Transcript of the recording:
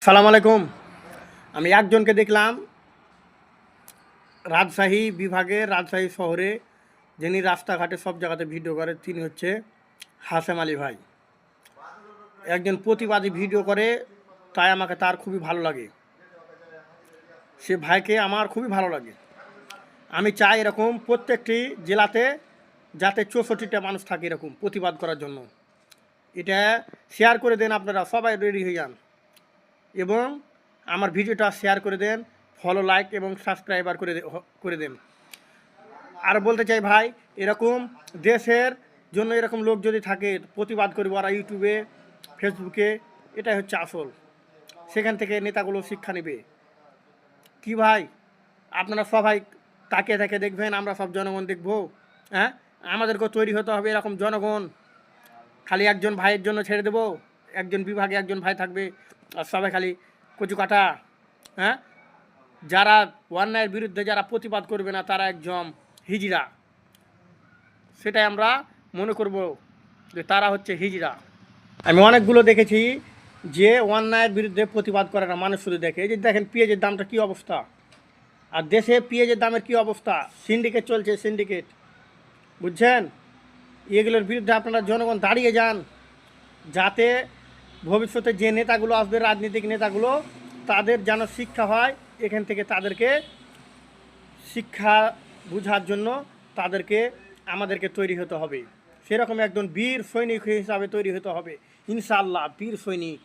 সালাম আলাইকুম। আমি একজনকে দেখলাম রাজশাহী বিভাগের রাজশাহী শহরে, যিনি রাস্তাঘাটে সব জায়গাতে ভিডিও করে, তিনি হচ্ছে হাশেম আলী ভাই। একজন প্রতিবাদী ভিডিও করে, তাই আমাকে তার খুবই ভালো লাগে। সে ভাইকে আমার খুবই ভালো লাগে। আমি চাই এরকম প্রত্যেকটি জেলাতে যাতে 64টা মানুষ থাকে এরকম প্রতিবাদ করার জন্য। এটা শেয়ার করে দেন, আপনারা সবাই রেডি হয়ে যান এবং আমার ভিডিওটা শেয়ার করে দেন, ফলো, লাইক এবং সাবস্ক্রাইবার করে দেন। আর বলতে চাই ভাই, এরকম দেশের জন্য এরকম লোক যদি থাকে প্রতিবাদ করবে ওরা ইউটিউবে, ফেসবুকে, এটাই হচ্ছে আসল। সেখান থেকে নেতাগুলো শিক্ষা নেবে। কি ভাই, আপনারা সবাই তাকিয়ে তাকিয়ে দেখবেন, আমরা সব জনগণ দেখব। হ্যাঁ, আমাদেরকেও তৈরি হতে হবে এরকম জনগণ। খালি একজন ভাইয়ের জন্য ছেড়ে দেবো, একজন বিভাগে একজন ভাই থাকবে আর সবাই খালি কচু কাটা। হ্যাঁ, যারা অন্যায়ের বিরুদ্ধে যারা প্রতিবাদ করবে না তারা একজন হিজড়া, সেটাই আমরা মনে করব যে তারা হচ্ছে হিজড়া। আমি অনেকগুলো দেখেছি যে অন্যায়ের বিরুদ্ধে প্রতিবাদ করে না, মানুষ শুধু দেখে। এই যে দেখেন পেঁয়াজের দামটা কী অবস্থা, আর দেশে পেঁয়াজের দামের কী অবস্থা, সিন্ডিকেট চলছে, সিন্ডিকেট, বুঝছেন? এগুলোর বিরুদ্ধে আপনারা জনগণ দাঁড়িয়ে যান, যাতে ভবিষ্যতে যে নেতাগুলো আসবে, রাজনৈতিক নেতাগুলো, তাদের যেন শিক্ষা হয়। এখান থেকে তাদেরকে শিক্ষা বোঝার জন্য আমাদেরকে তৈরি হতে হবে। সেরকম একজন বীর সৈনিক হিসাবে তৈরি হতে হবে, ইনশাআল্লাহ। বীর সৈনিক